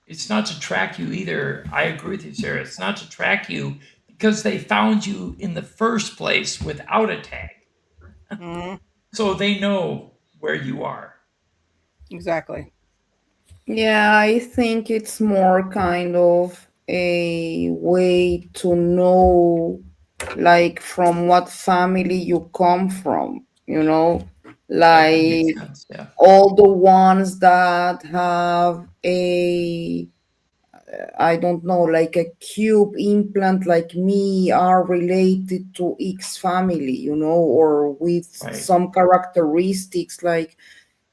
it's not to track you either. I agree with you, Sarah. It's not to track you because they found you in the first place without a tag. Mm, So they know where you are. exactly. Yeah, I think it's more kind of a way to know, like, from what family you come from, That could make like sense. Yeah. all the ones that have a, I don't know, like a cube implant like me are related to X family, or with Right. some characteristics, like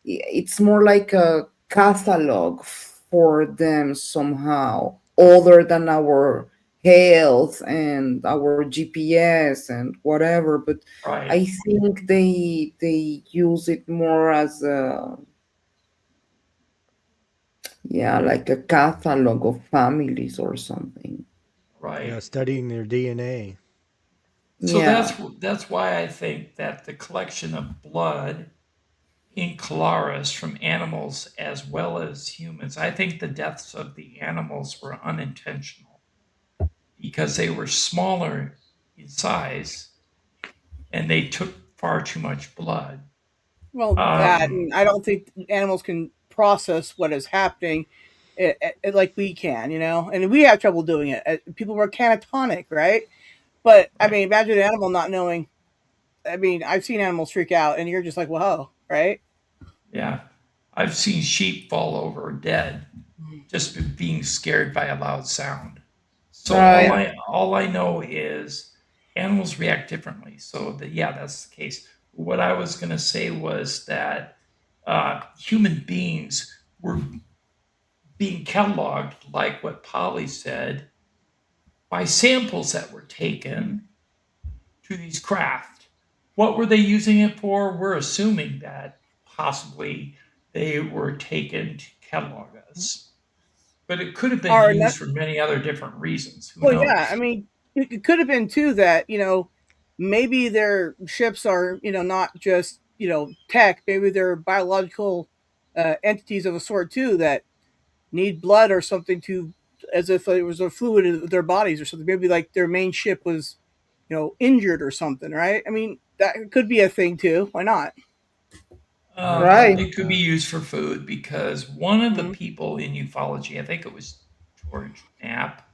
it's more like a catalog for them somehow, other than our health and our GPS and whatever. But Right. I think they use it more as a, yeah, like a catalog of families or something. Yeah, Right. studying their DNA. So Yeah. that's why I think that the collection of blood in Colares from animals as well as humans, I think the deaths of the animals were unintentional because they were smaller in size and they took far too much blood. Well, that, Um, and I don't think animals can process what is happening like we can, and we have trouble doing it. People were catatonic, right? But I right. mean, imagine an animal not knowing. I mean, I've seen animals freak out, and you're just like, "Whoa!" Right? Yeah. I've seen sheep fall over dead just being scared by a loud sound. So Right. all I know is animals react differently. So yeah, that's the case. What I was going to say was that human beings were being cataloged, like what Polly said, by samples that were taken to these craft. What were they using it for? We're assuming that possibly they were taken to catalog us, but it could have been Or not, used for many other different reasons. Who well, yeah. I knows? mean, it could have been too that maybe their ships are not just tech. Maybe they're biological entities of a sort too that need blood or something to, as if it was a fluid in their bodies or something. Maybe like their main ship was injured or something, right? I mean, that could be a thing too. Why not? Yeah, I've heard Right. It about could be that. used for food because one of the Mm-hmm. people in ufology, I think it was George Knapp,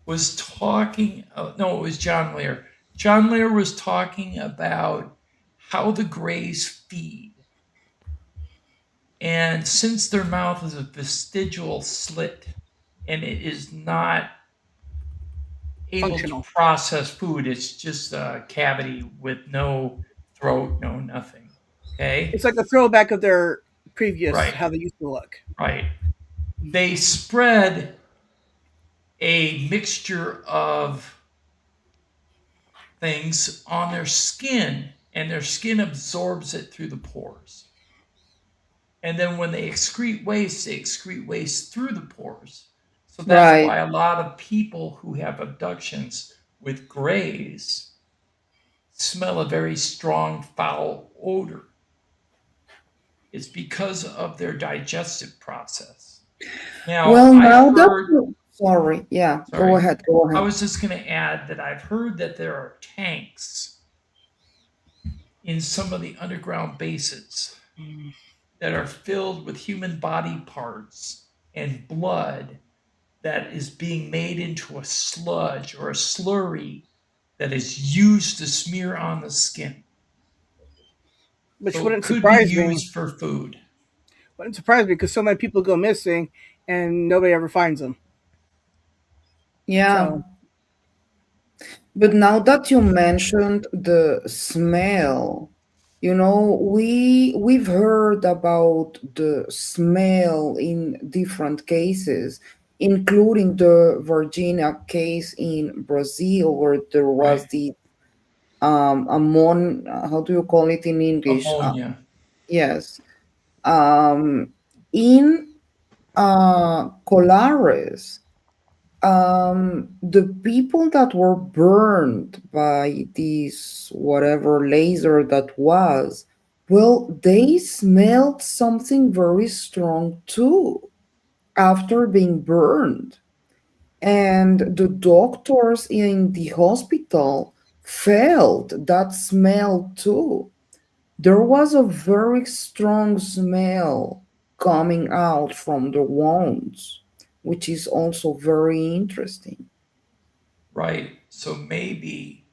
was talking. No, it was John Lear. John Lear was talking about how the Greys feed. And since their mouth is a vestigial slit and it is not able to Functional. process food, it's just a cavity with no throat, no nothing. It's Okay? like a throwback of their previous Right, how they used to look. right. They spread a mixture of things on their skin, and their skin absorbs it through the pores. And then when they excrete waste through the pores. So that's Right. why a lot of people who have abductions with grays smell a very strong foul odor. It's because of their digestive process. Now, Well, I've now that heard, sorry, yeah, go sorry, ahead, go I ahead. was just going to add that I've heard that there are tanks in some of the underground bases that are filled with human body parts and blood that is being made into a sludge or a slurry that is used to smear on the skin. which So it wouldn't could be surprise me. used for food. Wouldn't surprise me because so many people go missing and nobody ever finds them. Yeah. So But now that you mentioned the smell, we've heard about the smell in different cases, including the Virginia case in Brazil, where there was Right. the how do you call it in English? Ammonia. Yes, in Colares, the people that were burned by this whatever laser that was, well, they smelled something very strong too after being burned. And the doctors in the hospital felt that smell too. There was a very strong smell coming out from the wounds, which is also very interesting. Right. So maybe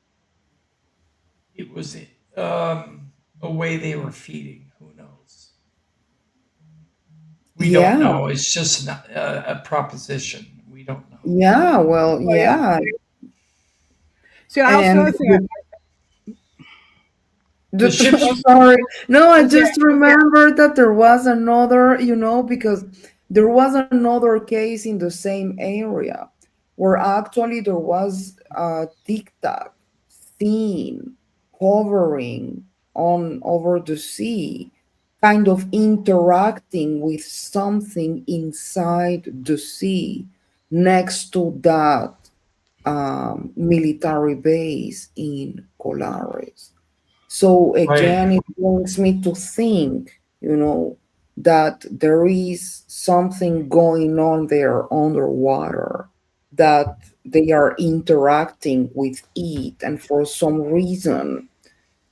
it was a way they were feeding. Who knows? We don't Yeah, know. It's just a proposition. We don't know. yeah, well, oh yeah. yeah. See, I also And another thing. The ships. I'm sorry. No, I I say, just remembered that there was another, because there was another case in the same area where actually there was a tic tac seen hovering on over the sea, kind of interacting with something inside the sea next to that military base in Colares. So Right. again, it brings me to think, that there is something going on there underwater, that they are interacting with it, and for some reason,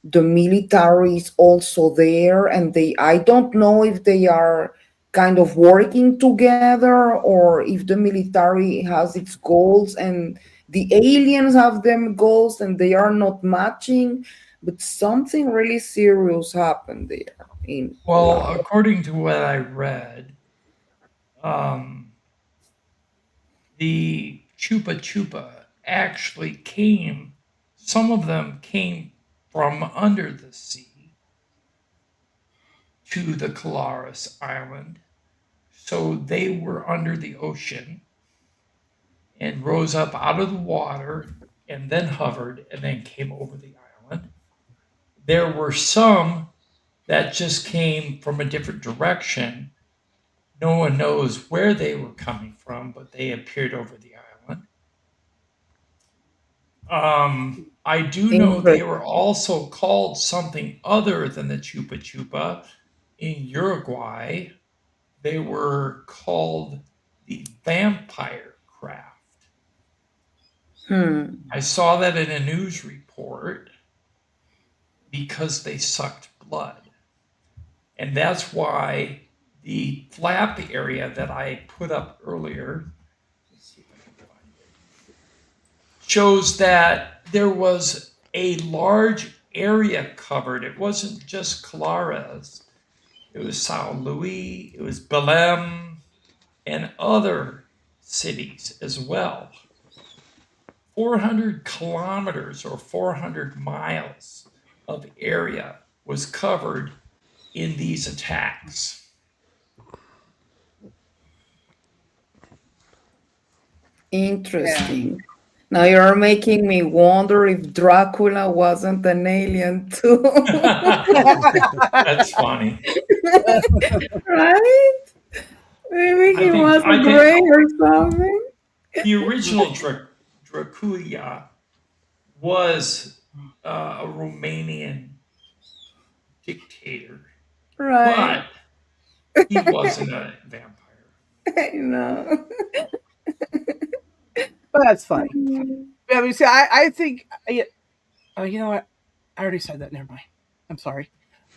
the military is also there, and I don't know if they are kind of working together or if the military has its goals and the aliens have them goals and they are not matching, but something really serious happened there in Well, Colares. according to what I read, um, the Chupa Chupa actually came, some of them came from under the sea to the Colares Island. So they were under the ocean and rose up out of the water and then hovered and then came over the island. There were some that just came from a different direction. No one knows where they were coming from, but they appeared over the island. I do know they were Interesting. also called something other than the Chupa Chupa in Uruguay. They were called the vampire craft. Hmm. I saw that in a news report because they sucked blood. And that's why the flap area that I put up earlier, let's see if I can find it, shows that there was a large area covered. It wasn't just Colares, it was Sao Luis, it was Belém, and other cities as well. 400 kilometers or 400 miles of area was covered in these attacks. yeah. Interesting. Now you're making me wonder if Dracula wasn't an alien too. That's funny. Right? Maybe I he think was a I think gray or something. the original Dracula was a Romanian dictator, Right. but he wasn't a vampire. I know. But that's funny. Yeah, I mean, see, I think, oh, you know what? I already said that. Never mind. I'm sorry.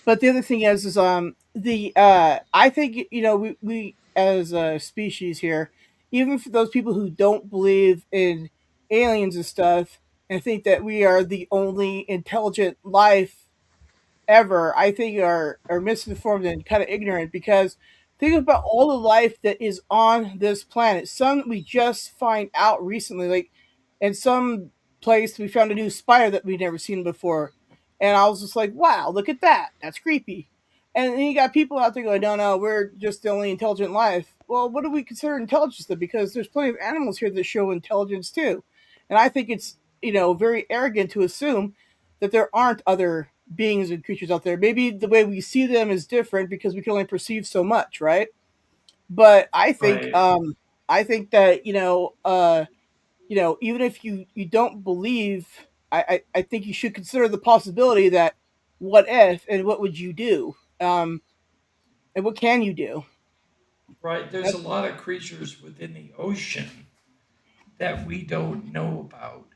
But the other thing is the I think we as a species here, even for those people who don't believe in aliens and stuff, and think that we are the only intelligent life ever, I think are misinformed and kind of ignorant because think about all the life that is on this planet. Some we just find out recently, like in some place we found a new spider that we'd never seen before, and I was just like, wow, look at that, that's creepy. And then you got people out there going, no, no, we're just the only intelligent life. Well, what do we consider intelligence then? Because there's plenty of animals here that show intelligence too, and I think it's very arrogant to assume that there aren't other beings and creatures out there. Maybe the way we see them is different because we can only perceive so much, right? But Right, I think that even if you don't believe, I think you should consider the possibility that what if and what would you do, and what can you do? right. There's That, a lot of creatures within the ocean that we don't know about.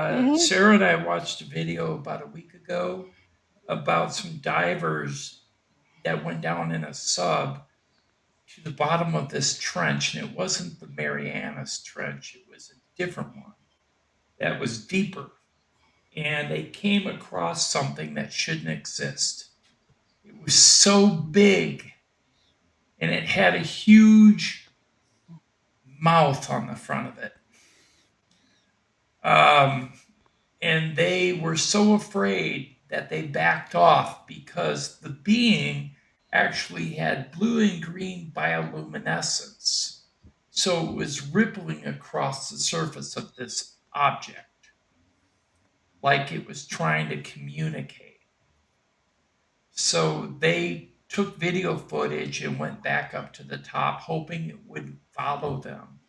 hmm Sarah and I watched a video about a week ago about some divers that went down in a sub to the bottom of this trench, and it wasn't the Marianas Trench, it was a different one that was deeper. And they came across something that shouldn't exist. It was so big and it had a huge mouth on the front of it. Um, and they were so afraid that they backed off because the being actually had blue and green bioluminescence. So it was rippling across the surface of this object like it was trying to communicate. So they took video footage and went back up to the top, hoping it wouldn't follow them.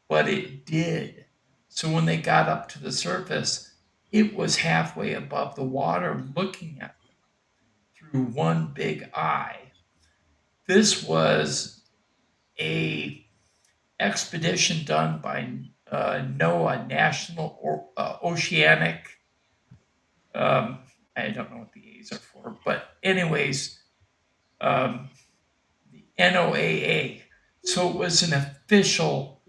But it did. So when they got up to the surface, it was halfway above the water looking at them through one big eye. This was a expedition done by NOAA, National Oceanic. Um, I don't know what the A's are for, but anyways, um, the NOAA. So it was an official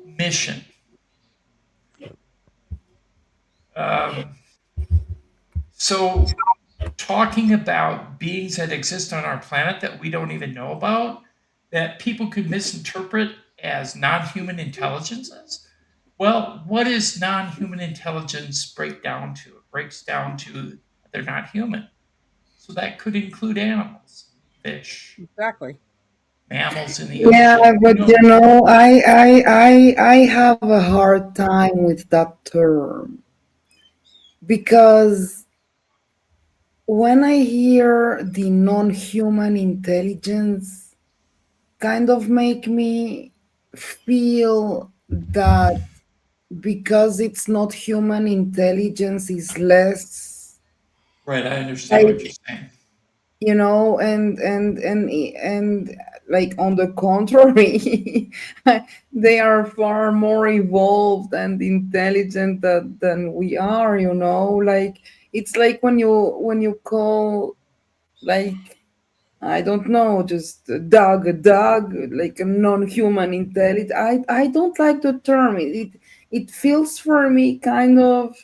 mission. Um, so talking about beings that exist on our planet that we don't even know about, that people could misinterpret as non-human intelligences. Well, what does non-human intelligence break down to? It breaks down to they're not human. So that could include animals, fish, exactly. mammals in the Yeah, ocean. but I have a hard time with that term because when I hear the non-human intelligence, kind of make me feel that because it's not human intelligence is less Right, I understand what you're like, saying. and like on the contrary, they are far more evolved and intelligent than we are, like it's like when you call, like, I don't know, just a dog, like a non-human intelligence. I don't like the term. It feels for me kind of,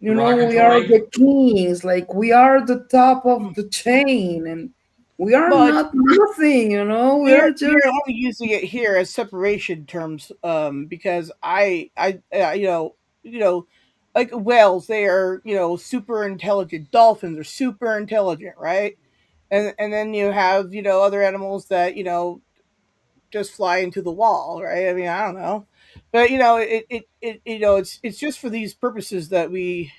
we are Derogatory. the kings, like we are the top of the chain, and we are But not nothing, we are we're just only using it here as separation terms, because like whales, they are super intelligent. Dolphins are super intelligent, right? And then you have other animals that just fly into the wall, right? I mean, I don't know. But it's just for these purposes that we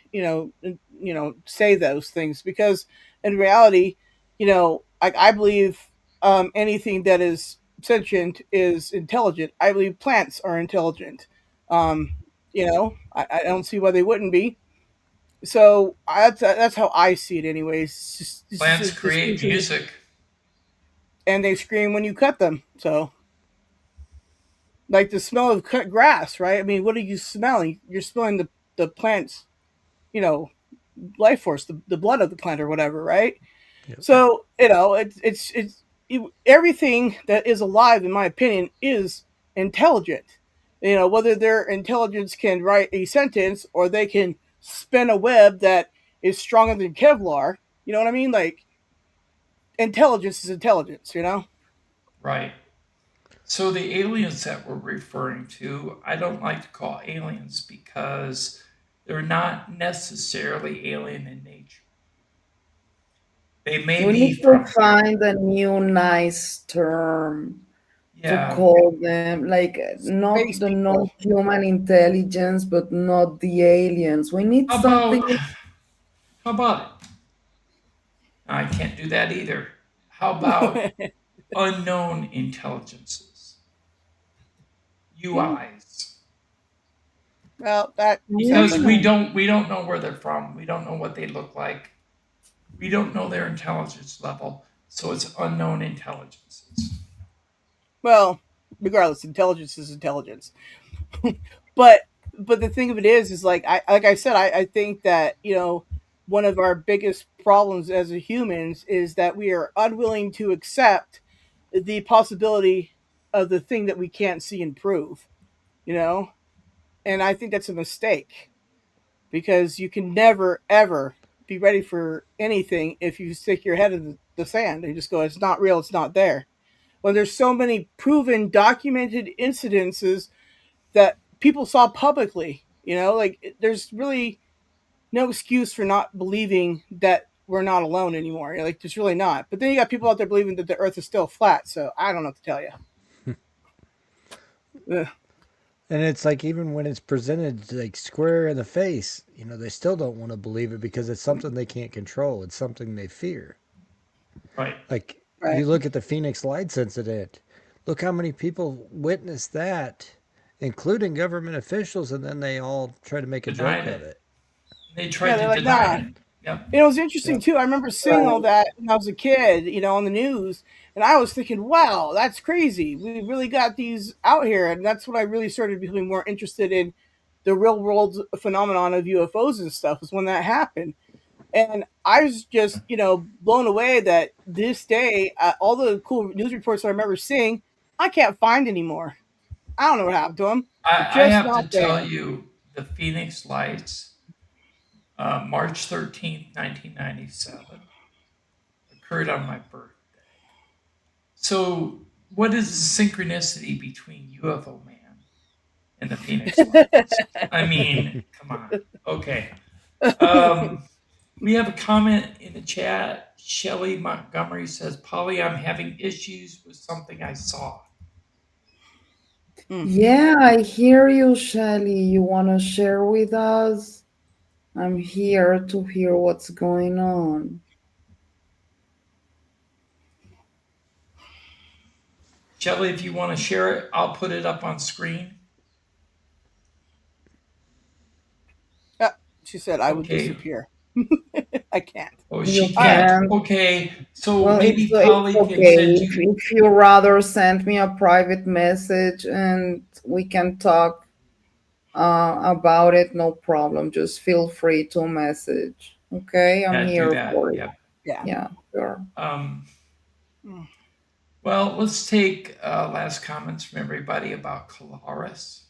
say those things, because in reality, I believe anything that is sentient is intelligent. I believe plants are intelligent. um I don't see why they wouldn't be. So that's how I see it anyways. Plants This create seems to be, music. and they scream when you cut them. So, like the smell of cut grass, right? I mean, what are you smelling? You're smelling the plant's, you know, life force, the blood of the plant or whatever, right? Yep. So, everything that is alive, in my opinion, is intelligent. Whether their intelligence can write a sentence or they can spin a web that is stronger than Kevlar. You know what I mean? Like, intelligence is intelligence. Right. So the aliens that we're referring to, I don't like to call aliens because they're not necessarily alien in nature. They may We be need to from, find a new nice term to yeah. call them, like not Space the people. non-human intelligence, but not the aliens. We need How about, something. how about, I can't do that either. How about unknown intelligences, UIs? Well, that sounds Because like we don't know where they're from. We don't know what they look like. We don't know their intelligence level. So it's unknown intelligences. well, regardless, intelligence is intelligence. But the thing of it is like I said, I think that one of our biggest problems as a humans is that we are unwilling to accept the possibility of the thing that we can't see and prove. You know, and I think that's a mistake, because you can never ever be ready for anything if you stick your head in the sand and just go, it's not real, it's not there. When there's so many proven, documented incidences that people saw publicly, like there's really no excuse for not believing that we're not alone anymore. Like, there's really not. But then you got people out there believing that the Earth is still flat. So I don't know what to tell you. Ugh. And it's like even when it's presented like square in the face, they still don't want to believe it because it's something they can't control. It's something they fear. Right. Like Right. you look at the Phoenix Lights incident. Look how many people witnessed that, including government officials, and then they all try to make a joke Denied of it. it. They Yeah, tried they're to like, deny nah. it. Yep. It was interesting Yep. too. I remember seeing all Right. that when I was a kid, on the news, and I was thinking, "Wow, that's crazy. We really got these out here," and that's when I really started becoming more interested in the real world phenomenon of UFOs and stuff. Was when that happened, and I was just, blown away that this day, all the cool news reports I remember seeing, I can't find anymore. I don't know what happened to them. They're I just have to not tell there. you, the Phoenix Lights, March 13th, 1997, occurred on my birthday. So, what is the synchronicity between UFO Man and the Phoenix Lights? I mean, come on. Okay. Um, we have a comment in the chat. Shelly Montgomery says, Polly, I'm having issues with something I saw. Hmm. Yeah, I hear you, Shelly. You want to share with us? I'm here to hear what's going on. Shelly, if you want to share it, I'll put it up on screen. Ah, she said I would Okay. disappear. I can't. Oh, You she All right. can't. can. Okay. So Well, maybe it's Polly can okay. send you. If you rather send me a private message and we can talk about it, no problem. Just feel free to message. Okay, I'm Yeah, do here that. for you. Yep. Yeah. Yeah, sure. Um, Hmm. well, let's take last comments from everybody about Colares.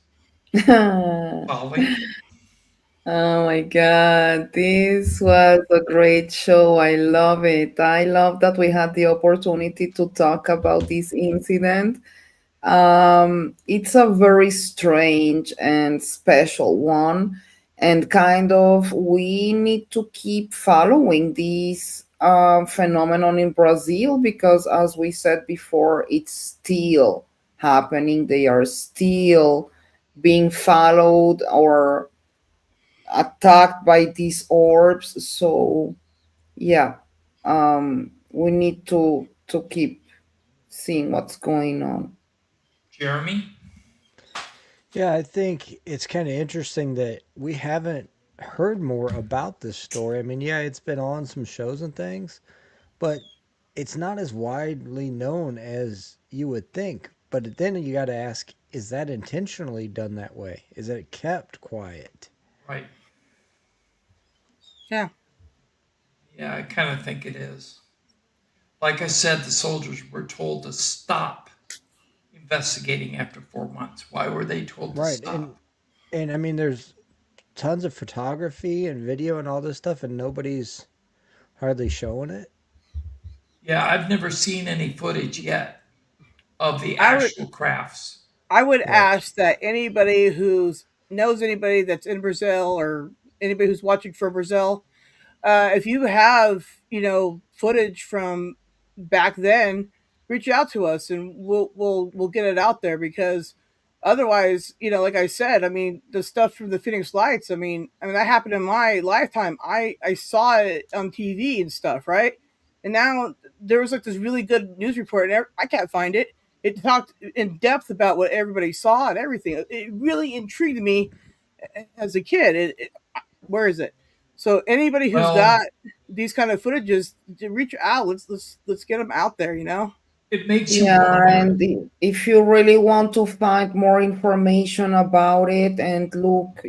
Polly. Oh my God, this was a great show. I love it. I love that we had the opportunity to talk about this incident. It's a very strange and special one, and kind of we need to keep following this phenomenon in Brazil because, as we said before, it's still happening. They are still being followed or attacked by these orbs. So yeah, we need to keep seeing what's going on. Jeremy? Yeah, I think it's kind of interesting that we haven't heard more about this story. I mean, yeah, it's been on some shows and things, but it's not as widely known as you would think. But then you got to ask, is that intentionally done that way? Is it kept quiet? Right. Yeah. Yeah, I kind of think it is. Like I said, the soldiers were told to stop investigating after 4 months. Why were they told to Right. stop? And I mean, there's tons of photography and video and all this stuff, and nobody's hardly showing it. Yeah, I've never seen any footage yet of the I would actual crafts. I would Right. ask that anybody who's knows anybody that's in Brazil or anybody who's watching for Brazil, if you have footage from back then, reach out to us and we'll get it out there because otherwise, like I said, I mean the stuff from the Phoenix Lights. I mean that happened in my lifetime. I saw it on TV and stuff, right? And now there was like this really good news report, and I can't find it. It talked in depth about what everybody saw and everything. It really intrigued me as a kid. Where is it? So anybody who's got Well, these kind of footages, reach out. Let's get them out there. it makes you Yeah, wonder. and if you really want to find more information about it and look,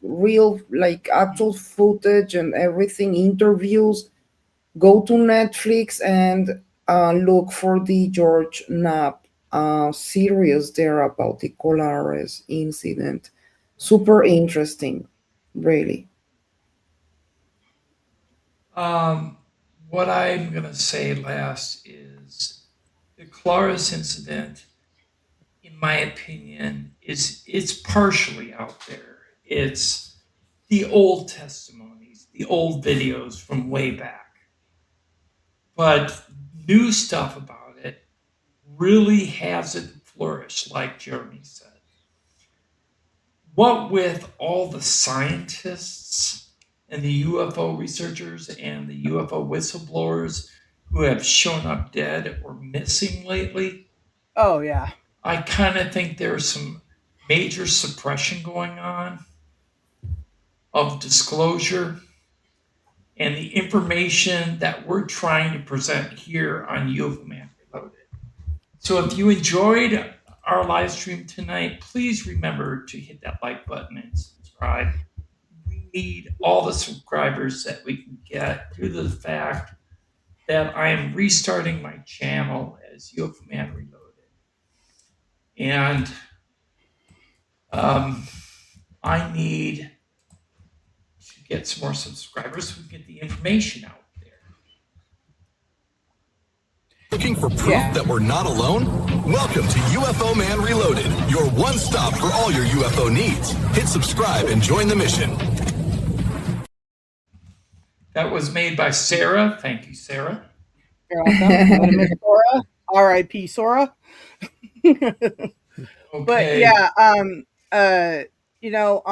real, like actual footage and everything, interviews, go to Netflix and look for the George Knapp series there about the Colares incident. Super interesting, really. Um, what I'm going to say last is the Colares incident, in my opinion, is it's partially out there. It's the old testimonies, the old videos from way back. But new stuff about it really hasn't flourished, like Jeremy said. What with all the scientists and the UFO researchers and the UFO whistleblowers who have shown up dead or missing lately, Oh yeah. I kind of think there's some major suppression going on of disclosure and the information that we're trying to present here on UFO Man Reloaded. So if you enjoyed our live stream tonight, please remember to hit that like button and subscribe. We need all the subscribers that we can get due to the fact that I am restarting my channel as UFO Man Reloaded. And I need to get some more subscribers so we can get the information out there. Looking for proof Yeah. that we're not alone? Welcome to UFO Man Reloaded, your one stop for all your UFO needs. Hit subscribe and join the mission. That was made by Sarah. Thank you, Sarah. You're welcome. Miss Sora, R.I.P. Sora. But Okay. yeah, you know,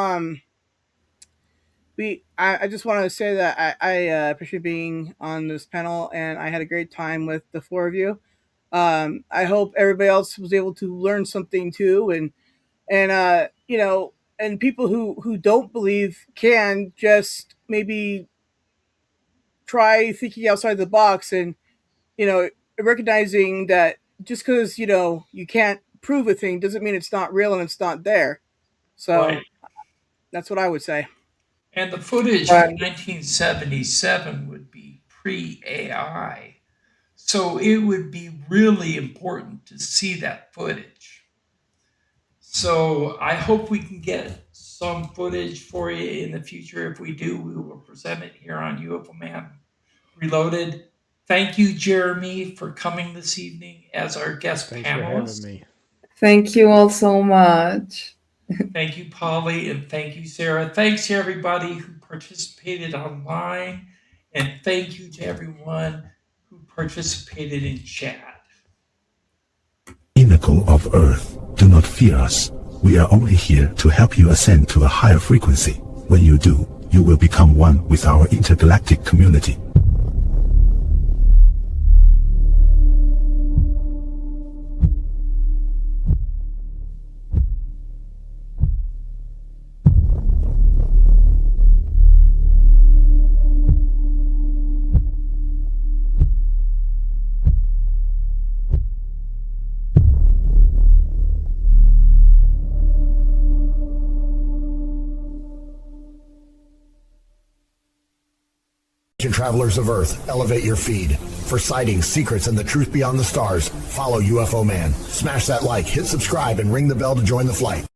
I just want to say that I appreciate being on this panel, and I had a great time with the four of you. I hope everybody else was able to learn something too, and and people who don't believe can just maybe try thinking outside the box and recognizing that just because you can't prove a thing doesn't mean it's not real and it's not there. So Right. that's what I would say. And the footage Right. from 1977 would be pre AI. So it would be really important to see that footage. So I hope we can get some footage for you in the future. If we do, we will present it here on UFO Man Reloaded. Thank you, Jeremy, for coming this evening as our guest Thanks for having panelist. me. Thank you all so much. Thank you, Polly, and thank you, Sarah. Thanks to everybody who participated online, and thank you to everyone who participated in chat. Pinnacle of Earth, do not fear us. We are only here to help you ascend to a higher frequency. When you do, you will become one with our intergalactic community. Travelers of Earth, elevate your feed. For sightings, secrets, and the truth beyond the stars, follow UFO Man. Smash that like, hit subscribe, and ring the bell to join the flight.